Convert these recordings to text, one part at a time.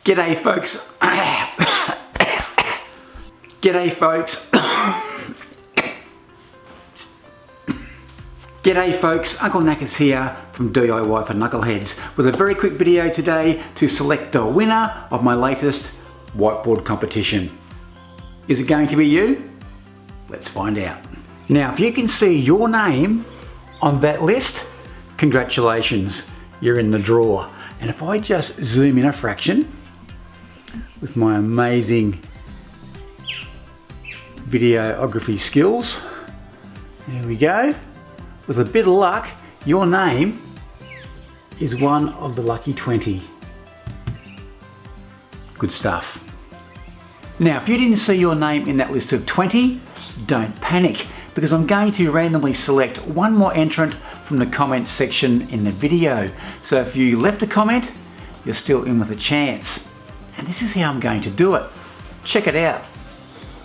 G'day folks. G'day folks. G'day folks, Uncle Knackers here from DIY for Knuckleheads with a very quick video today to select the winner of my latest whiteboard competition. Is it going to be you? Let's find out. Now if you can see your name on that list, congratulations, you're in the draw. And if I just zoom in a fraction with my amazing videography skills, there we go. With a bit of luck, your name is one of the lucky 20. Good stuff. Now, if you didn't see your name in that list of 20, don't panic, because I'm going to randomly select one more entrant from the comments section in the video. So if you left a comment, you're still in with a chance. And this is how I'm going to do it. Check it out.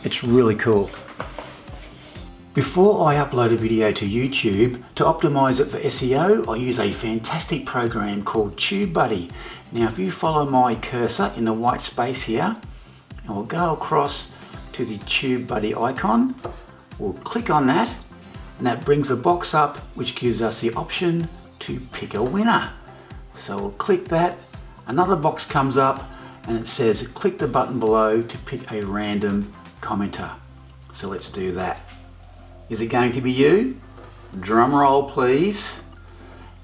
It's really cool. Before I upload a video to YouTube, to optimize it for SEO, I use a fantastic program called Tubebuddy. Now if you follow my cursor in the white space here, and we'll go across to the Tubebuddy icon, we'll click on that, and that brings a box up which gives us the option to pick a winner. So we'll click that, another box comes up, and it says click the button below to pick a random commenter. So let's do that. Is it going to be you? Drum roll please.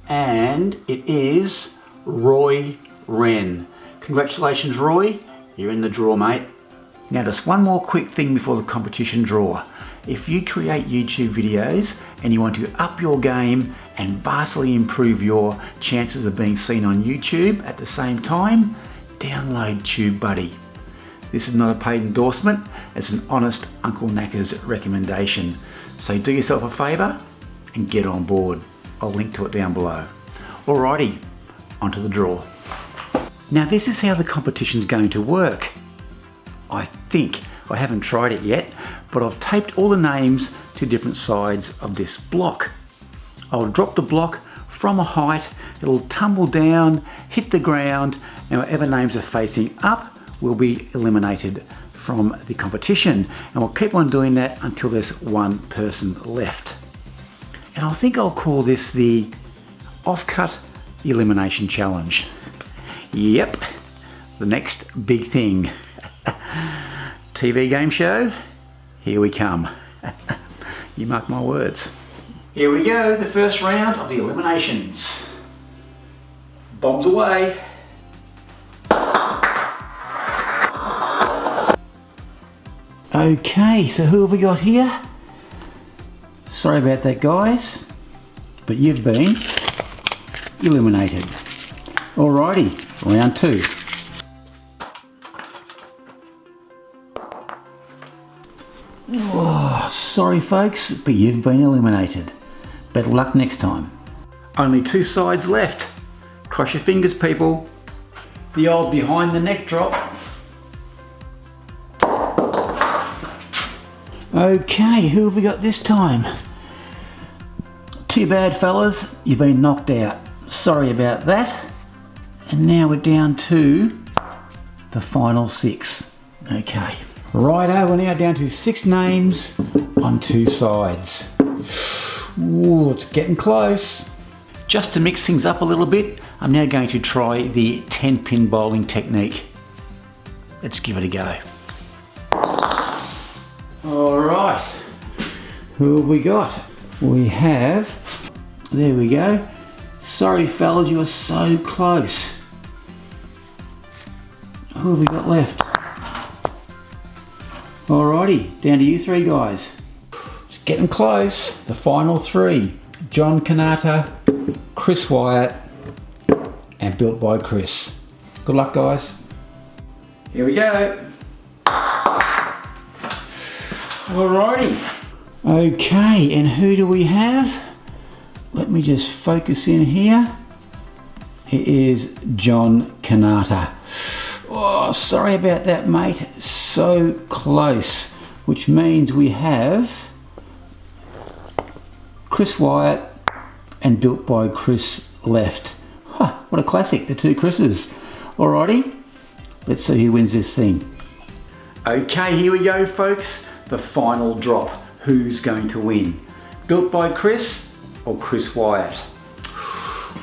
And it is Roy Wren. Congratulations Roy, you're in the draw mate. Now just one more quick thing before the competition draw. If you create YouTube videos and you want to up your game and vastly improve your chances of being seen on YouTube at the same time, download Tubebuddy. This is not a paid endorsement, it's an honest Uncle Knackers recommendation. So do yourself a favour and get on board. I'll link to it down below. Alrighty, onto the draw. Now this is how the competition's going to work. I think, I haven't tried it yet, but I've taped all the names to different sides of this block. I'll drop the block from a height, it'll tumble down, hit the ground, and whatever names are facing up will be eliminated from the competition. And we'll keep on doing that until there's one person left. And I think I'll call this the Offcut Elimination Challenge. Yep, the next big thing. TV game show, here we come. You mark my words. Here we go, the first round of the eliminations. Bombs away. Okay, so who have we got here? Sorry about that guys, but you've been eliminated. Alrighty, round two. Oh, sorry folks, but you've been eliminated. Better luck next time. Only two sides left. Cross your fingers people. The old behind the neck drop. Okay, who have we got this time? Too bad fellas, you've been knocked out. Sorry about that. And now we're down to the final six. Okay. Righto, we're now down to 6 names on 2 sides. Ooh, it's getting close. Just to mix things up a little bit, I'm now going to try the 10-pin bowling technique. Let's give it a go. Alright, who have we got? We have, there we go. Sorry fellas, you are so close. Who have we got left? Alrighty, down to you 3 guys. It's getting close, the final 3. John Kanata, Chris Wyatt, and Built by Chris. Good luck guys. Here we go. Alrighty. Okay, and who do we have? Let me just focus in here. It is John Kanata. Oh, sorry about that, mate. So close. Which means we have Chris Wyatt and Built by Chris left. Huh, what a classic, the 2 Chris's. Alrighty, Let's see who wins this thing. Okay, here we go, folks. The final drop. Who's going to win? Built by Chris or Chris Wyatt?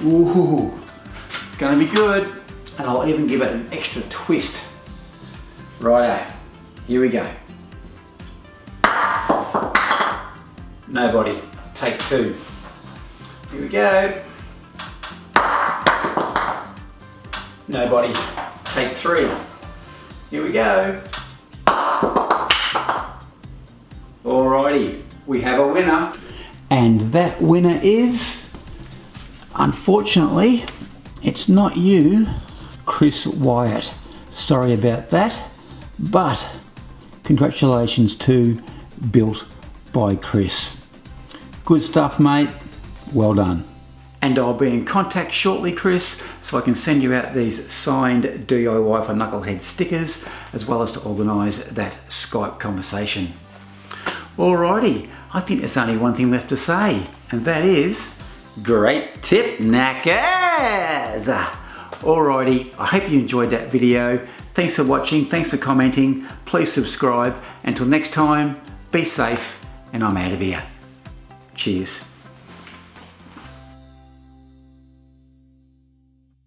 Ooh, it's going to be good. And I'll even give it an extra twist. Righto, here we go. Nobody, take two. Here we go. Nobody, take three. Here we go. Alrighty, we have a winner. And that winner is, unfortunately, it's not you, Chris Wyatt. Sorry about that, but congratulations to Built by Chris. Good stuff, mate. Well done. And I'll be in contact shortly, Chris, so I can send you out these signed DIY for Knucklehead stickers, as well as to organise that Skype conversation. Alrighty, I think there's only one thing left to say, and that is, great tip, knackers! Alrighty, I hope you enjoyed that video. Thanks for watching, thanks for commenting, please subscribe. Until next time, be safe, and I'm out of here. Cheers.